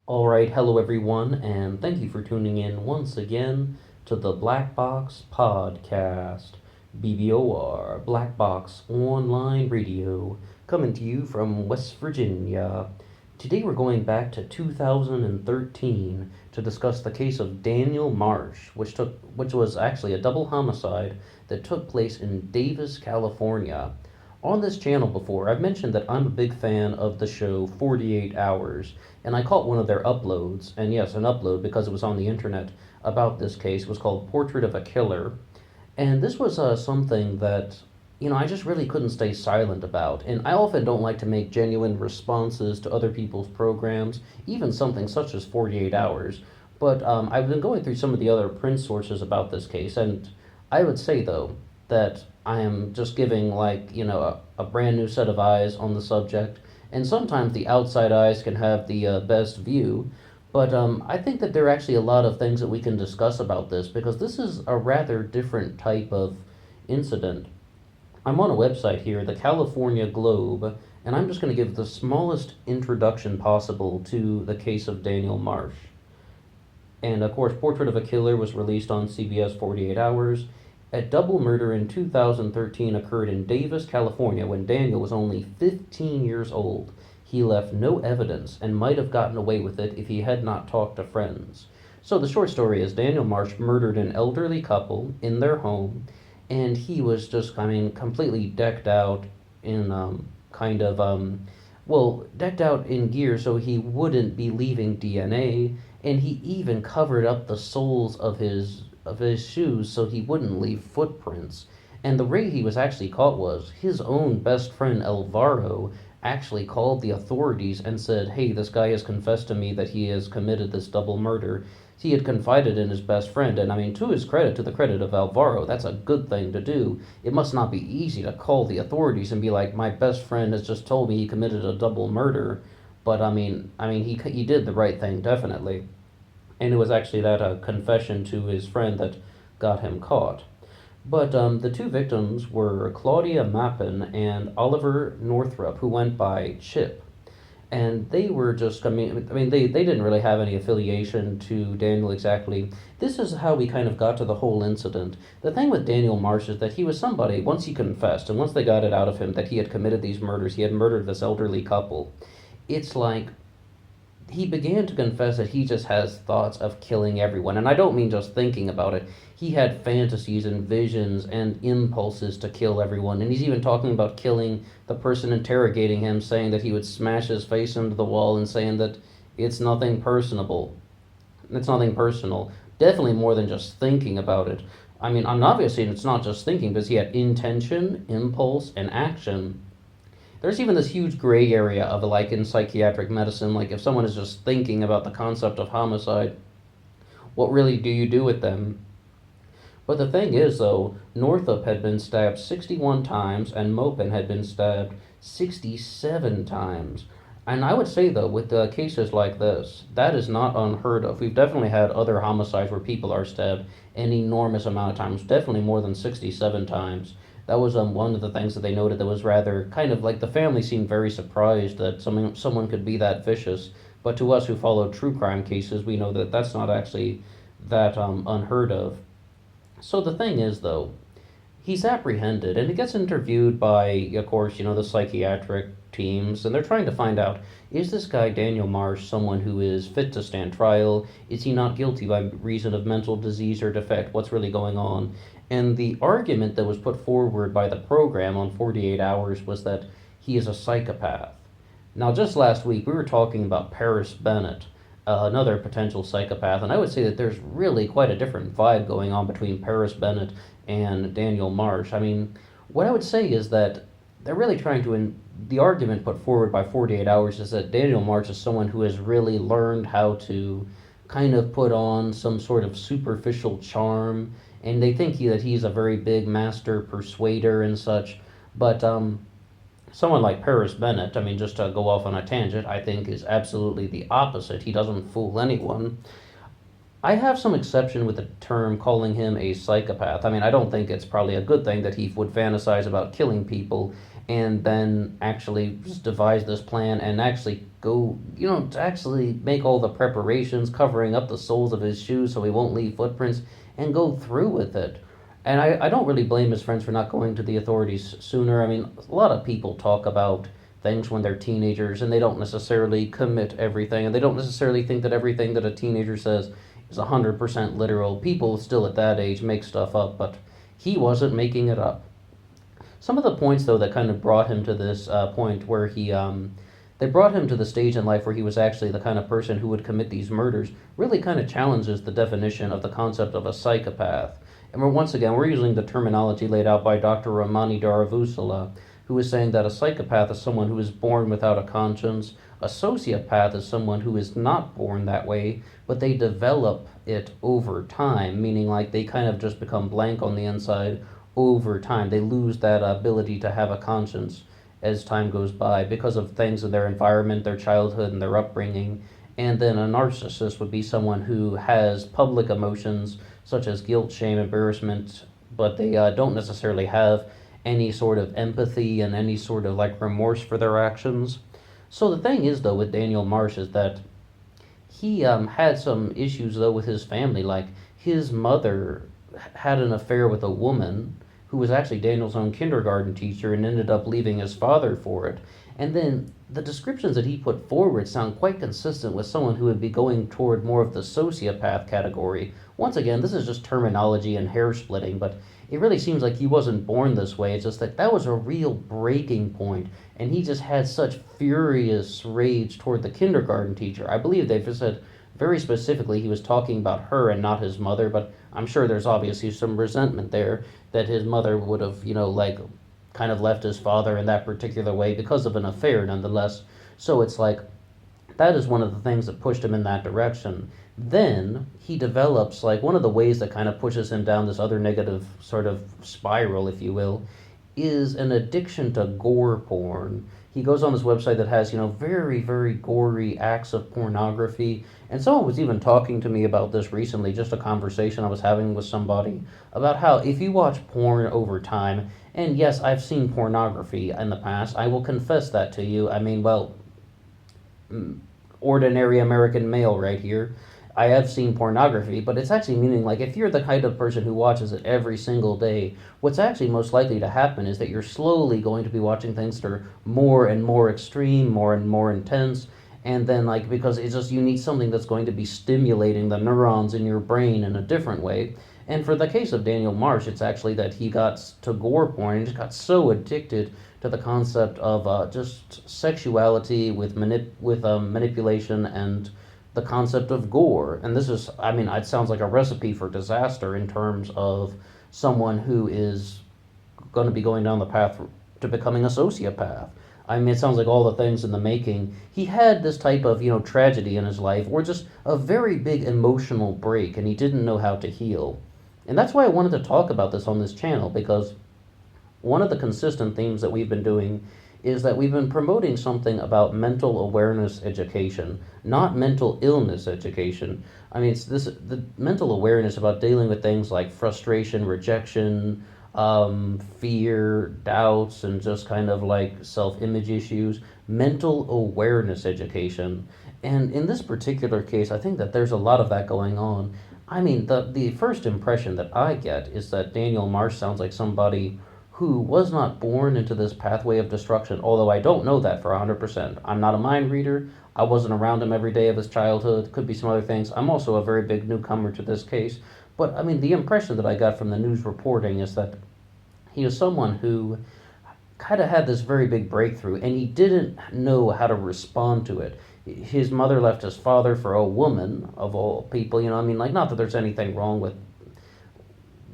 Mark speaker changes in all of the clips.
Speaker 1: All right, hello everyone, and thank you for tuning in once again to the Black Box Podcast, BBOR, Black Box Online Radio, coming to you from West Virginia. Today we're going back to 2013 to discuss the case of Daniel Marsh, which was actually a double homicide that took place in Davis, California. On this channel before, I've mentioned that I'm a big fan of the show 48 Hours, and I caught one of their uploads, and yes, an upload because it was on the internet about this case. It was called Portrait of a Killer, and this was something that, I just really couldn't stay silent about. And I often don't like to make genuine responses to other people's programs, even something such as 48 Hours. But I've been going through some of the other print sources about this case, and I would say, though, that I am just giving, a brand new set of eyes on the subject. And sometimes the outside eyes can have the best view. But I think that there are actually a lot of things that we can discuss about this because this is a rather different type of incident. I'm on a website here, the California Globe, and I'm just going to give the smallest introduction possible to the case of Daniel Marsh. And of course, Portrait of a Killer was released on CBS 48 Hours. A double murder in 2013 occurred in Davis, California, when Daniel was only 15 years old. He left no evidence and might have gotten away with it if he had not talked to friends. So the short story is Daniel Marsh murdered an elderly couple in their home, and he was just, completely decked out in decked out in gear so he wouldn't be leaving DNA, and he even covered up the soles of his shoes so he wouldn't leave footprints. And the way he was actually caught was his own best friend Alvaro actually called the authorities and said, "Hey, this guy has confessed to me that he has committed this double murder." He had confided in his best friend, and to his credit, to the credit of Alvaro, that's a good thing to do. It must not be easy to call the authorities and be like, "My best friend has just told me he committed a double murder." But he did the right thing, definitely. And it was actually that confession to his friend that got him caught. But the two victims were Claudia Mappin and Oliver Northrup, who went by Chip. And they were just, they didn't really have any affiliation to Daniel exactly. This is how we kind of got to the whole incident. The thing with Daniel Marsh is that he was somebody, once he confessed, and once they got it out of him that he had committed these murders, he had murdered this elderly couple, it's like he began to confess that he just has thoughts of killing everyone. And I don't mean just thinking about it. He had fantasies and visions and impulses to kill everyone. And he's even talking about killing the person interrogating him, saying that he would smash his face into the wall and saying that it's nothing personable. It's nothing personal. Definitely more than just thinking about it. I'm obviously it's not just thinking because he had intention, impulse, and action. There's even this huge gray area of like in psychiatric medicine, like if someone is just thinking about the concept of homicide, what really do you do with them? But the thing is, though, Northup had been stabbed 61 times and Mopin had been stabbed 67 times. And I would say, though, with cases like this, that is not unheard of. We've definitely had other homicides where people are stabbed an enormous amount of times, definitely more than 67 times. That was one of the things that they noted that was rather kind of like the family seemed very surprised that someone could be that vicious. But to us who follow true crime cases, we know that that's not actually that unheard of. So the thing is, though, he's apprehended and he gets interviewed by, of course, the psychiatric teams, and they're trying to find out, is this guy Daniel Marsh someone who is fit to stand trial? Is he not guilty by reason of mental disease or defect? What's really going on? And the argument that was put forward by the program on 48 Hours was that he is a psychopath. Now, just last week, we were talking about Paris Bennett, another potential psychopath, and I would say that there's really quite a different vibe going on between Paris Bennett and Daniel Marsh. What I would say is that they're really trying to. The argument put forward by 48 Hours is that Daniel Marsh is someone who has really learned how to kind of put on some sort of superficial charm, and they think that he's a very big master persuader and such. But someone like Paris Bennett, just to go off on a tangent, I think is absolutely the opposite. He doesn't fool anyone. I have some exception with the term calling him a psychopath. I don't think it's probably a good thing that he would fantasize about killing people and then actually just devise this plan and actually go, to actually make all the preparations, covering up the soles of his shoes so he won't leave footprints, and go through with it. And I don't really blame his friends for not going to the authorities sooner. I mean, a lot of people talk about things when they're teenagers and they don't necessarily commit everything, and they don't necessarily think that everything that a teenager says is 100% literal. People still at that age make stuff up, but he wasn't making it up. Some of the points, though, that kind of brought him to this point where they brought him to the stage in life where he was actually the kind of person who would commit these murders, really kind of challenges the definition of the concept of a psychopath. And once again, we're using the terminology laid out by Dr. Ramani Daravusala, who is saying that a psychopath is someone who is born without a conscience. A sociopath is someone who is not born that way, but they develop it over time, meaning like they kind of just become blank on the inside over time. They lose that ability to have a conscience as time goes by because of things in their environment, their childhood, and their upbringing. And then a narcissist would be someone who has public emotions such as guilt, shame, embarrassment, but they don't necessarily have any sort of empathy and any sort of like remorse for their actions. So the thing is, though, with Daniel Marsh is that he had some issues though with his family. Like his mother had an affair with a woman who was actually Daniel's own kindergarten teacher and ended up leaving his father for it. And then the descriptions that he put forward sound quite consistent with someone who would be going toward more of the sociopath category. Once again, this is just terminology and hair splitting, but it really seems like he wasn't born this way. It's just that that was a real breaking point, and he just had such furious rage toward the kindergarten teacher. I believe they've said very specifically he was talking about her and not his mother, but I'm sure there's obviously some resentment there that his mother would have, like kind of left his father in that particular way because of an affair nonetheless. So it's like that is one of the things that pushed him in that direction. Then he develops like one of the ways that kind of pushes him down this other negative sort of spiral, if you will, is an addiction to gore porn. He goes on this website that has, very, very gory acts of pornography. And someone was even talking to me about this recently, just a conversation I was having with somebody about how if you watch porn over time, and yes, I've seen pornography in the past, I will confess that to you. I mean, well, ordinary American male right here. I have seen pornography, but it's actually meaning like if you're the kind of person who watches it every single day, what's actually most likely to happen is that you're slowly going to be watching things that are more and more extreme, more and more intense, and then like because it's just you need something that's going to be stimulating the neurons in your brain in a different way. And for the case of Daniel Marsh, it's actually that he got to gore porn and just got so addicted to the concept of just sexuality with manipulation and the concept of gore. And this is, I mean, it sounds like a recipe for disaster in terms of someone who is going to be going down the path to becoming a sociopath. I mean, it sounds like all the things in the making. He had this type of, tragedy in his life, or just a very big emotional break, and he didn't know how to heal. And that's why I wanted to talk about this on this channel, because one of the consistent themes that we've been doing is that we've been promoting something about mental awareness education, not mental illness education. I mean, it's the mental awareness about dealing with things like frustration, rejection, fear, doubts, and just kind of like self-image issues. Mental awareness education. And in this particular case, I think that there's a lot of that going on. I mean, the first impression that I get is that Daniel Marsh sounds like somebody who was not born into this pathway of destruction, although I don't know that for 100%. I'm not a mind reader. I wasn't around him every day of his childhood. Could be some other things. I'm also a very big newcomer to this case. But, I mean, the impression that I got from the news reporting is that he is someone who kind of had this very big breakthrough, and he didn't know how to respond to it. His mother left his father for a woman, of all people, I mean, like, not that there's anything wrong with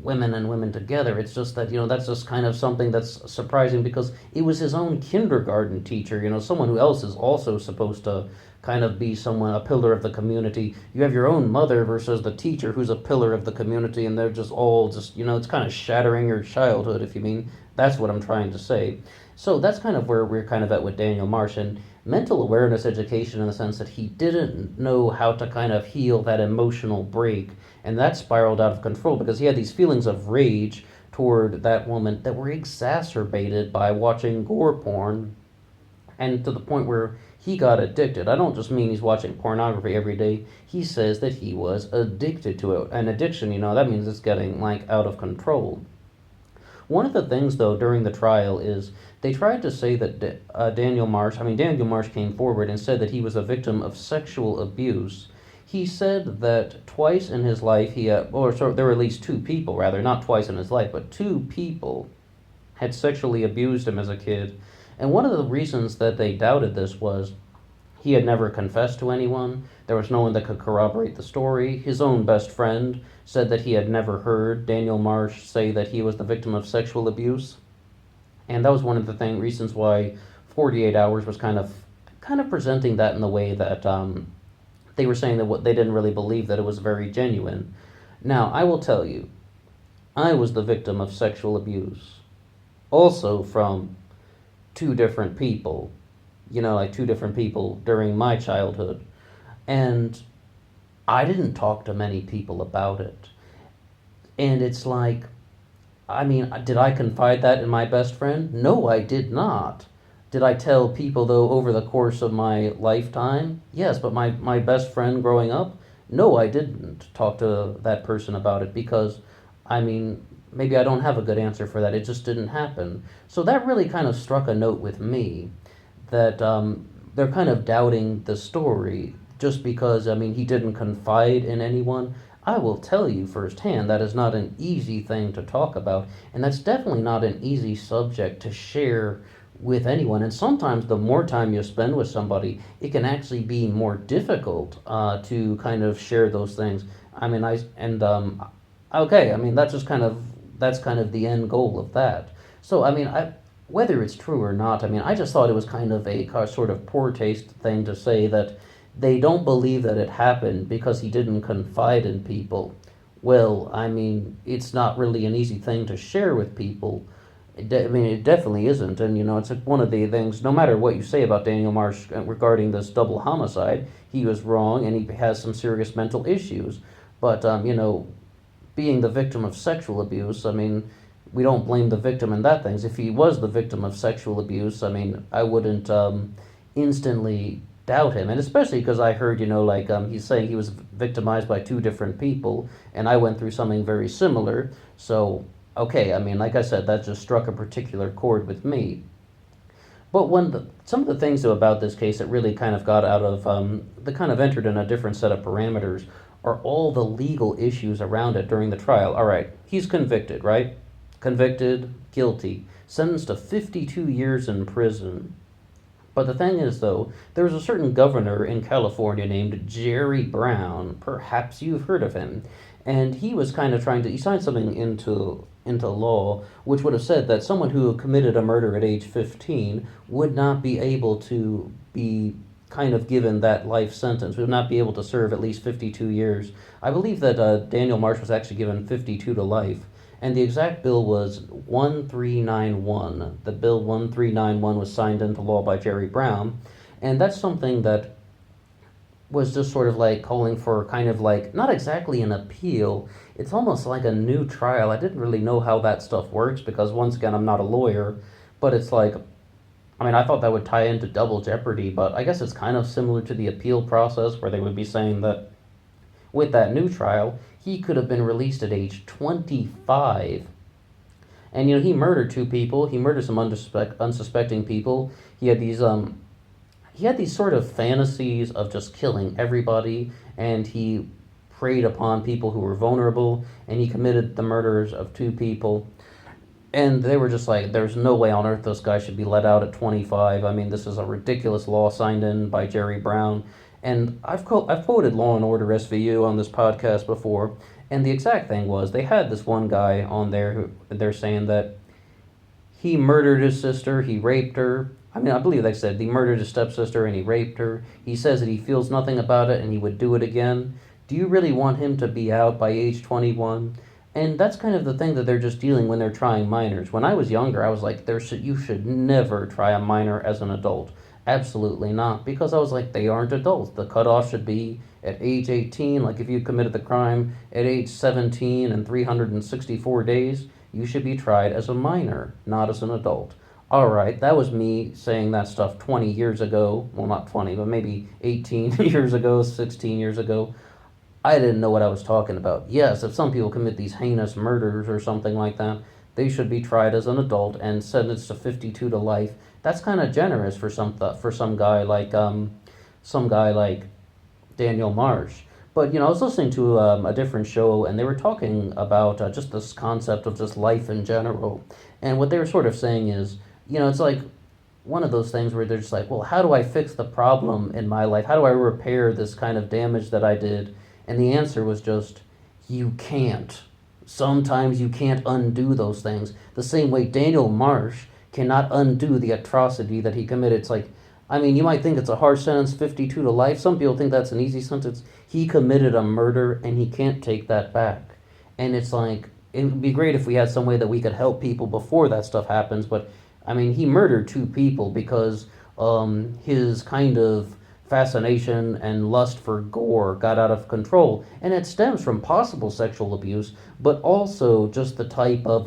Speaker 1: women and women together. It's just that, that's just kind of something that's surprising because it was his own kindergarten teacher, someone who else is also supposed to kind of be someone, a pillar of the community. You have your own mother versus the teacher who's a pillar of the community, and they're just all just, it's kind of shattering your childhood, if you mean. That's what I'm trying to say. So that's kind of where we're kind of at with Daniel Marsh, and mental awareness education in the sense that he didn't know how to kind of heal that emotional break, and that spiraled out of control because he had these feelings of rage toward that woman that were exacerbated by watching gore porn, and to the point where he got addicted. I don't just mean he's watching pornography every day. He says that he was addicted to it. And addiction, that means it's getting like out of control. One of the things, though, during the trial is they tried to say that Daniel Marsh came forward and said that he was a victim of sexual abuse. He said that twice in his life there were at least two people, rather, not twice in his life, but two people had sexually abused him as a kid. And one of the reasons that they doubted this was he had never confessed to anyone. There was no one that could corroborate the story. His own best friend said that he had never heard Daniel Marsh say that he was the victim of sexual abuse. And that was one of the reasons why 48 Hours was kind of presenting that in the way that they were saying that they didn't really believe that it was very genuine. Now, I will tell you, I was the victim of sexual abuse, also from two different people, like two different people during my childhood. And I didn't talk to many people about it. And it's like, did I confide that in my best friend? No, I did not. Did I tell people, though, over the course of my lifetime? Yes, but my best friend growing up? No, I didn't talk to that person about it because, maybe I don't have a good answer for that. It just didn't happen. So that really kind of struck a note with me that they're kind of doubting the story just because, he didn't confide in anyone. I will tell you firsthand that is not an easy thing to talk about, and that's definitely not an easy subject to share with anyone. And sometimes the more time you spend with somebody, it can actually be more difficult to kind of share those things. That's kind of the end goal of that. So whether it's true or not, I just thought it was kind of a sort of poor taste thing to say that they don't believe that it happened because he didn't confide in people. Well, it's not really an easy thing to share with people. It definitely isn't. And, it's one of the things, no matter what you say about Daniel Marsh regarding this double homicide, he was wrong and he has some serious mental issues. But, being the victim of sexual abuse, we don't blame the victim in that things. If he was the victim of sexual abuse, I wouldn't instantly doubt him. And especially because I heard, he's saying he was victimized by two different people, and I went through something very similar. So, okay, like I said, that just struck a particular chord with me. But some of the things, though, about this case that really kind of got out of, that kind of entered in a different set of parameters are all the legal issues around it during the trial. All right, he's convicted, right? Convicted, guilty, sentenced to 52 years in prison. But the thing is, though, there was a certain governor in California named Jerry Brown. Perhaps you've heard of him. And he was kind of he signed something into law which would have said that someone who committed a murder at age 15 would not be able to be kind of given that life sentence, would not be able to serve at least 52 years. I believe that Daniel Marsh was actually given 52 to life. And the exact bill was 1391. The bill 1391 was signed into law by Jerry Brown. And that's something that was just sort of like calling for kind of like, not exactly an appeal. It's almost like a new trial. I didn't really know how that stuff works because, once again, I'm not a lawyer. But it's like, I thought that would tie into double jeopardy, but I guess it's kind of similar to the appeal process where they would be saying that with that new trial, he could have been released at age 25. And, he murdered two people. He murdered some unsuspecting people. He had these sort of fantasies of just killing everybody, and he preyed upon people who were vulnerable, and he committed the murders of two people. And they were just like, there's no way on earth this guy should be let out at 25. This is a ridiculous law signed in by Jerry Brown. And I've quoted Law and Order SVU on this podcast before, and the exact thing was they had this one guy on there who they're saying that he murdered his sister, he raped her. I believe they said he murdered his stepsister and he raped her. He says that he feels nothing about it and he would do it again. Do you really want him to be out by age 21? And that's kind of the thing that they're just dealing when they're trying minors. When I was younger, I was like, you should never try a minor as an adult. Absolutely not, because I was like, they aren't adults. The cutoff should be at age 18. Like if you committed the crime at age 17 and 364 days, you should be tried as a minor, not as an adult. All right, that was me saying that stuff 20 years ago. Well, not 20, but maybe 18 years ago, 16 years ago. I didn't know what I was talking about. Yes, if some people commit these heinous murders or something like that, they should be tried as an adult and sentenced to 52 to life. That's kind of generous for some guy like Daniel Marsh. But I was listening to a different show, and they were talking about just this concept of just life in general. And what they were sort of saying is, it's like one of those things where they're just like, well, how do I fix the problem in my life? How do I repair this kind of damage that I did? And the answer was just, you can't. Sometimes you can't undo those things. The same way Daniel Marsh cannot undo the atrocity that he committed. It's like, I mean, you might think it's a harsh sentence, 52 to life. Some people think that's an easy sentence. He committed a murder and he can't take that back. And it's like, it would be great if we had some way that we could help people before that stuff happens. But I mean, he murdered two people because his kind of fascination and lust for gore got out of control. And it stems from possible sexual abuse, but also just the type of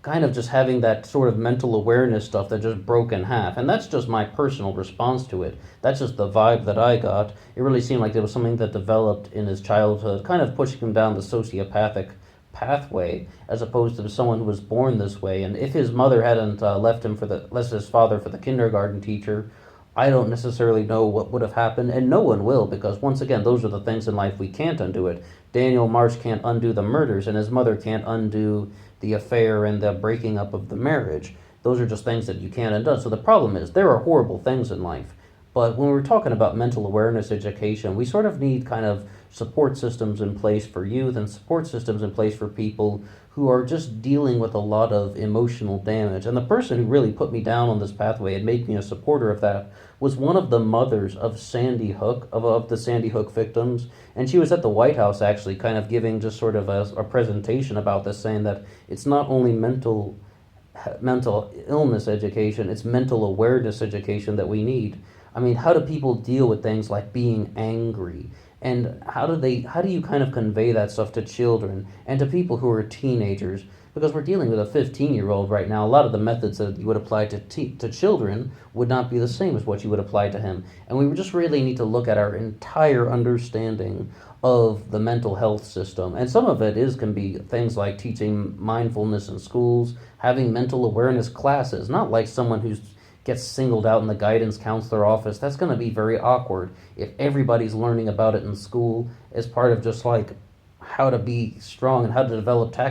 Speaker 1: kind of just having that sort of mental awareness stuff that just broke in half. And that's just my personal response to it. That's just the vibe that I got. It really seemed like there was something that developed in his childhood, kind of pushing him down the sociopathic pathway, as opposed to someone who was born this way. And if his mother hadn't left his father for the kindergarten teacher, I don't necessarily know what would have happened, and no one will, because once again, those are the things in life we can't undo it. Daniel Marsh can't undo the murders, and his mother can't undo the affair and the breaking up of the marriage. Those are just things that you can't undo. So the problem is, there are horrible things in life. But when we're talking about mental awareness education, we sort of need kind of support systems in place for youth and support systems in place for people who are just dealing with a lot of emotional damage. And the person who really put me down on this pathway and made me a supporter of that was one of the mothers of Sandy Hook, of the Sandy Hook victims. And she was at the White House actually kind of giving just sort of a presentation about this, saying that it's not only mental illness education, it's mental awareness education that we need. I mean, how do people deal with things like being angry? And how do you kind of convey that stuff to children and to people who are teenagers? Because we're dealing with a 15-year-old right now. A lot of the methods that you would apply to children would not be the same as what you would apply to him. And we just really need to look at our entire understanding of the mental health system. And some of can be things like teaching mindfulness in schools, having mental awareness classes, not like someone who gets singled out in the guidance counselor office. That's going to be very awkward if everybody's learning about it in school as part of just like how to be strong and how to develop tactics.